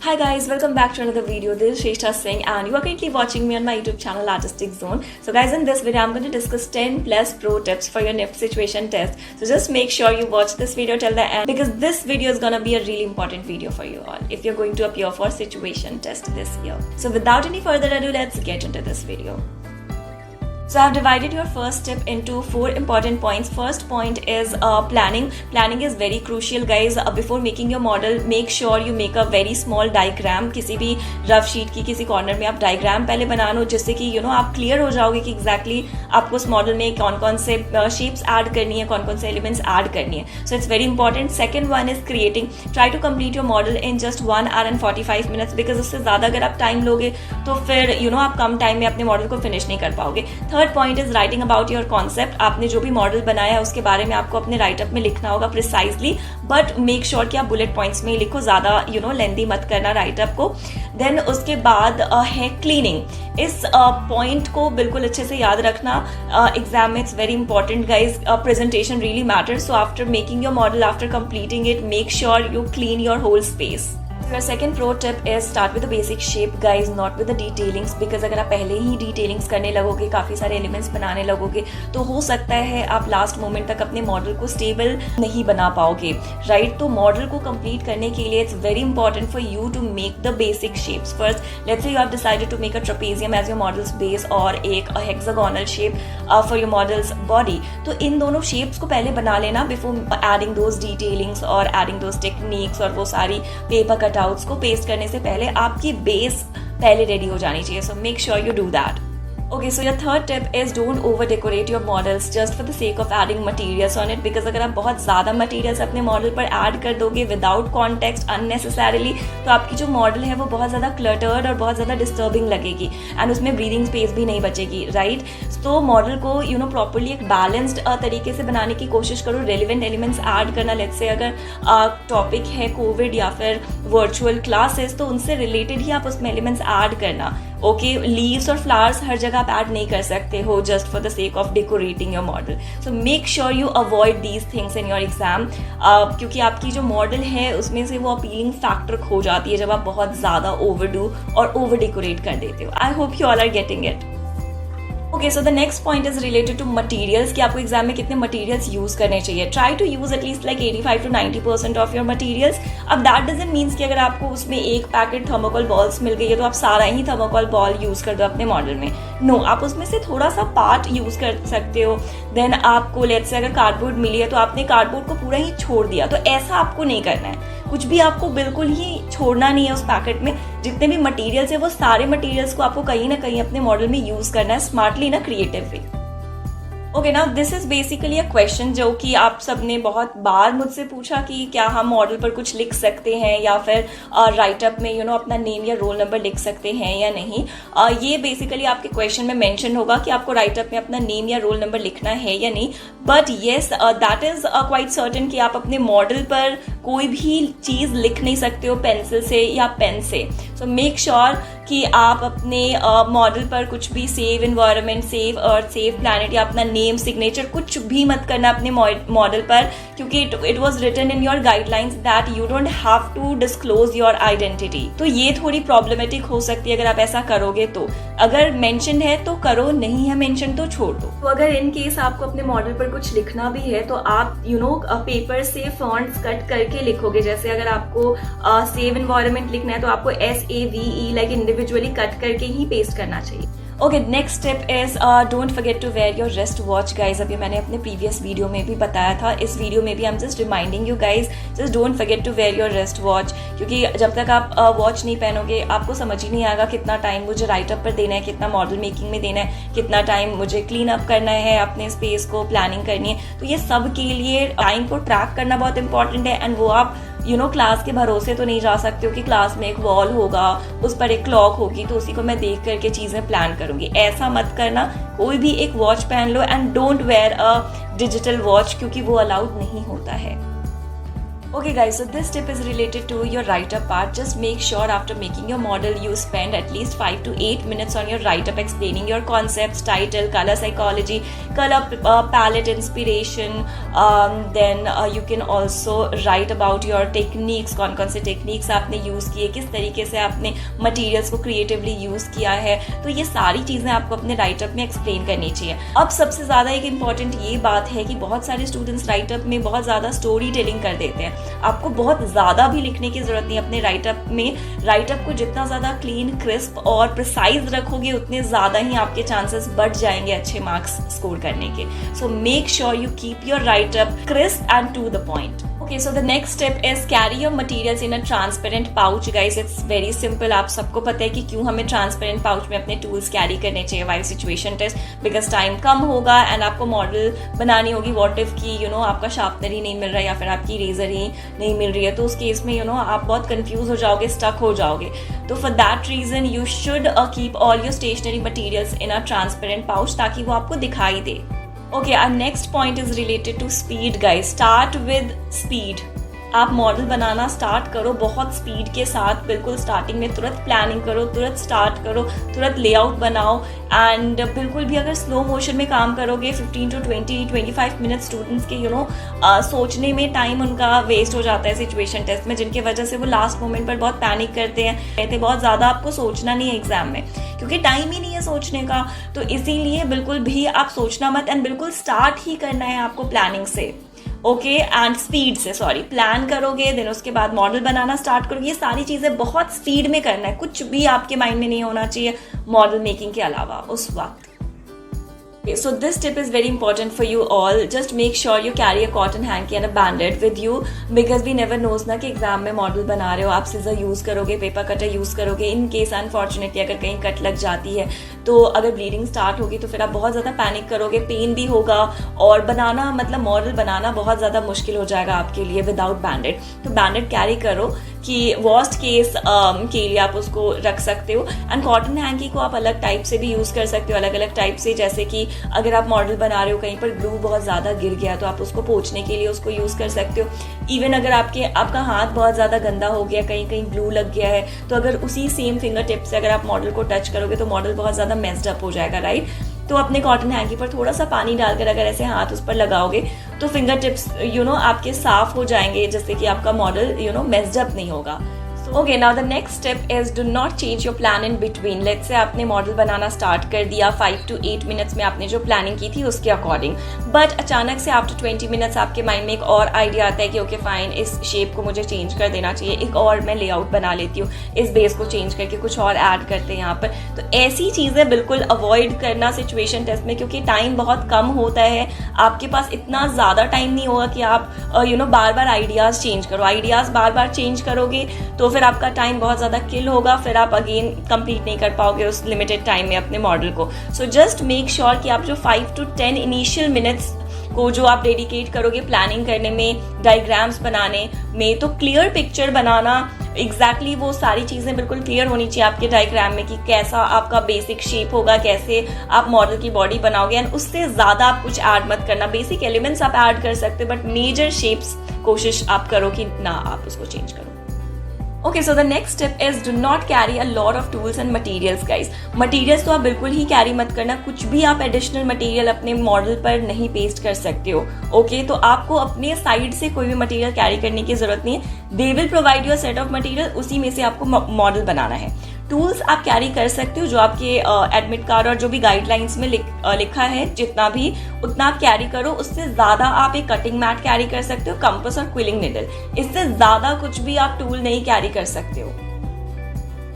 Hi guys, welcome back to another video. This is Shrestha Singh and you are currently watching me on my YouTube channel Artistic Zone. So guys, in this video I'm going to discuss 10 plus pro tips for your NIFT situation test. So just make sure you watch this video till the end because this video is going to be a really important video for you all if you're going to appear for situation test this year. So without any further ado, let's get into this video. So I've divided your first tip into 4 important points. First point is planning. Planning is very crucial guys. Before making your model, make sure you make a very small diagram. किसी भी rough sheet की किसी corner में आप diagram पहले बना लो जिससे कि आप क्लियर हो जाओगे कि एग्जैक्टली आपको उस मॉडल में कौन कौन से शेप्स ऐड करनी है, कौन कौन से एलिमेंट्स ऐड करनी है. So it's very important. Second one is creating. Try to complete your model in just 1 hour and 45 minutes because उससे ज़्यादा अगर आप टाइम लोगे तो फिर आप कम टाइम में अपने मॉडल को फिनिश नहीं कर पाओगे. Third point is writing about your concept. आपने जो भी मॉडल बनाया है उसके बारे में आपको अपने राइटअप में लिखना होगा प्रिसाइजली, बट मेक श्योर कि आप बुलेट पॉइंट्स में ही लिखो, ज़्यादा लेंदी मत करना राइटअप को. देन उसके बाद है क्लीनिंग. इस पॉइंट को बिल्कुल अच्छे से याद रखना. एग्जाम में it's very important guys. Presentation really matters. So after making your model, after completing it, make sure you clean your whole space. Your second pro tip is start with the basic shape guys, not with the detailings, because अगर आप पहले ही detailings करने लगोगे, काफ़ी सारे elements बनाने लगोगे तो हो सकता है आप लास्ट मोमेंट तक अपने मॉडल को स्टेबल नहीं बना पाओगे, राइट. तो मॉडल को कंप्लीट करने के लिए it's very important for you to make the basic shapes first. Let's say you have decided to make a trapezium as your model's base और एक hexagonal shape for your model's body. तो इन दोनों shapes को पहले बना लेना before adding those detailings और एडिंग दोज टेक्निक्स और वो सारी पेपर कटआउट्स को पेस्ट करने से पहले आपकी बेस पहले रेडी हो जानी चाहिए. सो make sure you do that. Okay, so your third tip is don't over decorate your models just for the sake of adding materials on it, because अगर आप बहुत ज़्यादा materials अपने मॉडल पर ऐड कर दोगे without context unnecessarily तो आपकी जो मॉडल है वो बहुत ज़्यादा cluttered और बहुत ज़्यादा disturbing लगेगी एंड उसमें breathing space भी नहीं बचेगी, राइट. तो मॉडल को प्रॉपरली एक बैलेंस्ड तरीके से बनाने की कोशिश करो. रेलिवेंट एलिमेंट्स ऐड करना. लेट्स से अगर टॉपिक है कोविड या फिर वर्चुअल क्लासेस तो उनसे रिलेटेड ही आप उसमें एलिमेंट्स ऐड करना. ओके, लीव्स और फ्लावर्स हर जगह आप ऐड नहीं कर सकते हो just for the sake of decorating your model. So make sure you avoid these things in your exam, क्योंकि आपकी जो मॉडल है उसमें से वो अपीलिंग फैक्टर खो जाती है जब आप बहुत ज़्यादा ओवरडू और ओवर डेकोरेट कर देते हो. I hope you all are getting it. Okay, so the next point is related to materials कि आपको एग्जाम में कितने मटीरियल्स यूज करने चाहिए. Try to use at least like 85 to 90% of your materials. अब दैट डजंट मीन्स कि अगर आपको उसमें एक पैकेट थर्मोकोल बॉल्स मिल गई है तो आप सारा ही थर्मोकोल बॉल यूज कर दो अपने मॉडल में. नो, आप उसमें से थोड़ा सा पार्ट यूज कर सकते हो. देन आपको लेट्स से अगर कार्डबोर्ड मिली है तो आपने कार्डबोर्ड को पूरा ही छोड़ दिया, तो ऐसा आपको नहीं करना है. कुछ भी आपको बिल्कुल ही छोड़ना नहीं है उस पैकेट में. जितने भी मटेरियल्स है वो सारे मटेरियल्स को आपको कहीं ना कहीं अपने मॉडल में यूज करना है स्मार्टली ना creatively. Okay, now this is basically a question जो कि आप सबने बहुत बार मुझसे पूछा कि क्या हम मॉडल पर कुछ लिख सकते हैं या फिर राइटअप में अपना नेम या रोल नंबर लिख सकते हैं या नहीं. ये बेसिकली आपके क्वेश्चन में मेंशन होगा कि आपको राइटअप में अपना नेम या रोल नंबर लिखना है या नहीं. But yes, that is quite certain कि आप अपने मॉडल पर कोई भी चीज़ लिख नहीं सकते हो पेंसिल से या पेन से. सो मेक श्योर कि आप अपने मॉडल पर कुछ भी save environment, save earth, save planet या अपना नेम, सिग्नेचर कुछ भी मत करना अपने मॉडल पर, क्योंकि it was written in your guidelines that you don't have to disclose your identity. तो ये थोड़ी प्रॉब्लमेटिक हो सकती है अगर आप ऐसा करोगे तो. अगर मेंशन है तो करो, नहीं है मेंशन तो छोड़ दो. तो अगर इन केस आपको अपने मॉडल पर कुछ लिखना भी है तो आप पेपर से फॉन्ट्स कट करके लिखोगे. जैसे अगर आपको सेव एनवायरनमेंट लिखना है तो आपको SAVE लाइक इंडिविजुअली कट करके ही पेस्ट करना चाहिए. Okay, next step is don't forget to wear your wrist watch guys. अभी मैंने अपने प्रीवियस वीडियो में भी बताया था, इस वीडियो में भी I am just reminding you guys, just don't forget to wear your wrist watch. क्योंकि जब तक आप वॉच नहीं पहनोगे आपको समझ ही नहीं आएगा कितना टाइम मुझे राइटअप पर देना है, कितना मॉडल मेकिंग में देना है, कितना टाइम मुझे क्लीन अप करना है, अपने स्पेस को प्लानिंग करनी है. तो ये सब के लिए टाइम को ट्रैक करना बहुत इंपॉर्टेंट है. एंड वो आप क्लास के भरोसे तो नहीं जा सकते हो कि क्लास में एक वॉल होगा, उस पर एक क्लॉक होगी तो उसी को मैं देख करके चीज़ें प्लान करूंगी. ऐसा मत करना. कोई भी एक वॉच पहन लो and don't wear a digital watch, क्योंकि वो अलाउड नहीं होता है. Okay guys, so this tip is related to your write-up part. Just make sure after making your model, you spend at least 5 to 8 minutes on your write-up explaining your concepts, title, color psychology, color palette inspiration. Then you can also write about your techniques, कौन से techniques आपने use किए, किस तरीके से आपने materials को creatively use किया है. तो ये सारी चीज़ें आपको अपने write-up में explain करनी चाहिए. अब सबसे ज़्यादा एक important ये बात है कि बहुत सारे students write-up में बहुत ज़्यादा story telling कर देते हैं. आपको बहुत ज़्यादा भी लिखने की ज़रूरत नहीं अपने राइटअप में. राइटअप को जितना ज़्यादा क्लीन, क्रिस्प और प्रिसाइज रखोगे उतने ज़्यादा ही आपके चांसेस बढ़ जाएंगे अच्छे मार्क्स स्कोर करने के. So make sure you keep your write up crisp and to the point. Okay, so the next step is carry your materials in a transparent pouch. Guys, it's very simple. आप सबको पता है कि क्यों हमें transparent pouch में अपने tools carry करने चाहिए while situation test, because time कम होगा and आपको model बनानी होगी. What if कि आपका sharpener ही नहीं मिल रहा है या फिर आपकी razor ही नहीं मिल रही है, तो उस केस में आप बहुत confuse हो जाओगे, stuck हो जाओगे. तो for that reason you should keep all your stationery materials in a transparent pouch ताकि वो आपको दिखाई दे. Okay, our next point is related to speed, guys. Start with speed. आप मॉडल बनाना स्टार्ट करो बहुत स्पीड के साथ. बिल्कुल स्टार्टिंग में तुरंत प्लानिंग करो, तुरंत स्टार्ट करो, तुरंत लेआउट बनाओ. एंड बिल्कुल भी अगर स्लो मोशन में काम करोगे 15 to 25 मिनट स्टूडेंट्स के सोचने में टाइम उनका वेस्ट हो जाता है सिचुएशन टेस्ट में, जिनकी वजह से वो लास्ट मोमेंट पर बहुत पैनिक करते हैं. कहते बहुत ज़्यादा आपको सोचना नहीं है एग्जाम में क्योंकि टाइम ही नहीं है सोचने का. तो इसीलिए बिल्कुल भी आप सोचना मत एंड बिल्कुल स्टार्ट ही करना है आपको प्लानिंग से. ओके, एंड स्पीड से प्लान करोगे, देन उसके बाद मॉडल बनाना स्टार्ट करोगे. ये सारी चीज़ें बहुत स्पीड में करना है. कुछ भी आपके माइंड में नहीं होना चाहिए मॉडल मेकिंग के अलावा उस वक्त. So this tip is very important for you all. Just make sure you carry a cotton hanky and a band-aid with you because we never knows ना कि एग्जाम में मॉडल बना रहे हो, आप सीजर यूज़ करोगे, पेपर कटर यूज़ करोगे. In case unfortunately अगर कहीं कट लग जाती है तो अगर ब्लीडिंग स्टार्ट होगी तो फिर आप बहुत ज़्यादा पैनिक करोगे, पेन भी होगा और बनाना मतलब मॉडल बनाना बहुत ज़्यादा मुश्किल हो जाएगा आपके लिए विदाउट बैंडेड. तो बैंडेड कैरी करो कि वर्स्ट केस के लिए आप उसको रख सकते हो. एंड कॉटन हैंकी को आप अलग टाइप से भी यूज़ कर सकते हो, अलग अलग टाइप से. जैसे कि अगर आप मॉडल बना रहे हो कहीं पर ग्लू बहुत ज़्यादा गिर गया तो आप उसको पोंछने के लिए उसको यूज़ कर सकते हो. इवन अगर आपका हाथ बहुत ज़्यादा गंदा हो गया, कहीं कहीं ग्लू लग गया है, तो अगर उसी सेम फिंगर टिप से अगर आप मॉडल को टच करोगे तो मॉडल बहुत ज़्यादा मेस्ड अप हो जाएगा, राइट. तो अपने कॉटन हैंकी पर थोड़ा सा पानी डालकर अगर ऐसे हाथ उस पर लगाओगे तो फिंगर टिप्स आपके साफ हो जाएंगे, जिससे कि आपका मॉडल मेस्ड अप नहीं होगा. Okay, now the next step is do not change your plan in between. Let's say आपने मॉडल बनाना स्टार्ट कर दिया 5 to 8 मिनट्स में आपने जो प्लानिंग की थी उसके अकॉर्डिंग, बट अचानक से आफ्टर 20 मिनट्स आपके माइंड में एक और आइडिया आता है कि ओके फाइन, इस शेप को मुझे चेंज कर देना चाहिए, एक और मैं लेआउट बना लेती हूँ, इस बेस को चेंज करके कुछ और ऐड करते हैं यहाँ पर. तो ऐसी चीज़ें बिल्कुल अवॉइड करना सिचुएशन टेस्ट में, क्योंकि टाइम बहुत कम होता है. आपके पास इतना ज़्यादा टाइम नहीं होगा कि आप बार बार आइडियाज़ चेंज करो. आइडियाज़ बार बार चेंज करोगे तो फिर आपका टाइम बहुत ज़्यादा किल होगा, फिर आप अगेन कंप्लीट नहीं कर पाओगे उस लिमिटेड टाइम में अपने मॉडल को. सो जस्ट मेक श्योर कि आप जो 5 to 10 इनिशियल मिनट्स को जो आप डेडिकेट करोगे प्लानिंग करने में, डायग्राम्स बनाने में, तो क्लियर पिक्चर बनाना, एग्जैक्टली वो सारी चीज़ें बिल्कुल क्लियर होनी चाहिए आपके डायग्राम में कि कैसा आपका बेसिक शेप होगा, कैसे आप मॉडल की बॉडी बनाओगे. एंड उससे ज़्यादा आप कुछ ऐड मत करना. बेसिक एलिमेंट्स आप ऐड कर सकते हो बट मेजर शेप्स कोशिश आप करो कि ना आप उसको चेंज करो. Okay, so the next step is do not carry a lot of tools and materials, guys. Materials तो आप बिल्कुल ही कैरी मत करना. कुछ भी आप एडिशनल मटेरियल अपने मॉडल पर नहीं पेस्ट कर सकते हो. ओके, तो आपको अपने साइड से कोई भी मटेरियल कैरी करने की जरूरत नहीं है. They will provide you a set of material, उसी में से आपको मॉडल बनाना है. टूल्स आप कैरी कर सकते हो जो आपके एडमिट कार्ड और जो भी गाइडलाइंस में लिखा है, जितना भी उतना आप कैरी करो. उससे ज़्यादा आप एक कटिंग मैट कैरी कर सकते हो, कंपास और क्विलिंग निडल. इससे ज़्यादा कुछ भी आप टूल नहीं कैरी कर सकते हो.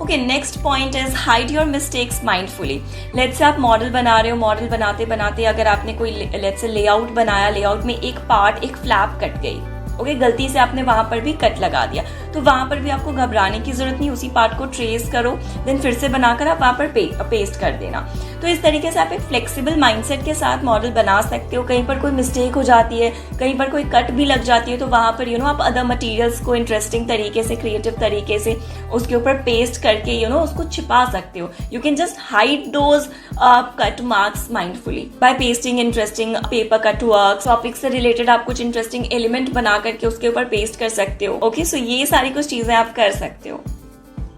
Okay, next point is hide your mistakes mindfully. Let's say आप मॉडल बना रहे हो, मॉडल बनाते बनाते अगर आपने कोई लेट्स से लेआउट बनाया, लेआउट में एक पार्ट, एक फ्लैप कट गई. ओके, गलती से आपने वहां पर भी कट लगा दिया, तो वहां पर भी आपको घबराने की जरूरत नहीं. उसी पार्ट को ट्रेस करो, देन फिर से बनाकर आप वहां पर पेस्ट कर देना. तो इस तरीके से आप एक फ्लेक्सिबल माइंडसेट के साथ मॉडल बना सकते हो. कहीं पर कोई मिस्टेक हो जाती है, कहीं पर कोई कट भी लग जाती है, तो वहां पर आप अदर मटेरियल्स को इंटरेस्टिंग तरीके से, क्रिएटिव तरीके से उसके ऊपर पेस्ट करके उसको छिपा सकते हो. You can just hide those cut marks mindfully by pasting interesting paper cut work. Topic से रिलेटेड आप कुछ इंटरेस्टिंग एलिमेंट बनाकर करके उसके ऊपर पेस्ट कर सकते हो। ओके, सो ये सारी कुछ चीजें आप कर सकते हो।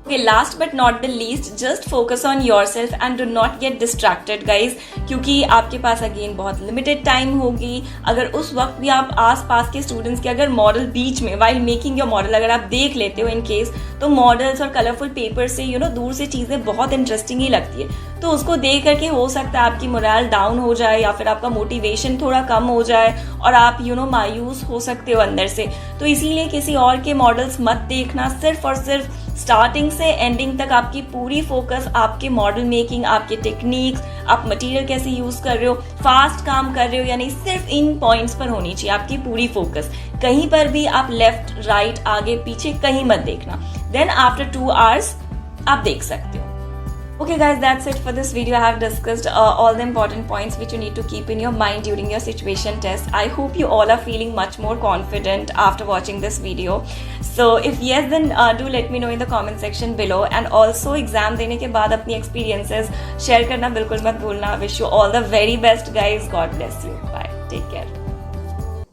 Okay, last but not the least, just focus on yourself and do not get distracted guys, क्योंकि आपके पास अगेन बहुत लिमिटेड टाइम होगी। अगर उस वक्त भी आप आस पास के स्टूडेंट्स के अगर मॉडल बीच में वाइल मेकिंग योर मॉडल अगर आप देख लेते हो इन केस, तो मॉडल्स और कलरफुल पेपर से दूर से चीज़ें बहुत इंटरेस्टिंग ही लगती है। तो उसको देख करके हो सकता है आपकी मोरल डाउन हो जाए या फिर आपका मोटिवेशन थोड़ा कम हो जाए और आप मायूस हो सकते हो अंदर से। तो इसीलिए किसी और के मॉडल्स मत देखना, सिर्फ और सिर्फ स्टार्टिंग से एंडिंग तक आपकी पूरी फोकस आपके मॉडल मेकिंग, आपके टेक्निक्स, आप मटेरियल कैसे यूज कर रहे हो, फास्ट काम कर रहे हो या नहीं, सिर्फ इन पॉइंट्स पर होनी चाहिए आपकी पूरी फोकस। कहीं पर भी आप लेफ्ट राइट आगे पीछे कहीं मत देखना। देन आफ्टर 2 hours आप देख सकते हो। Okay guys, that's it for this video. I have discussed all the important points which you need to keep in your mind during your situation test. I hope you all are feeling much more confident after watching this video. So if yes, then do let me know in the comment section below. And also exam देने के बाद अपनी experiences share करना बिल्कुल मत भूलना. Wish you all the very best guys. God bless you. Bye. Take care.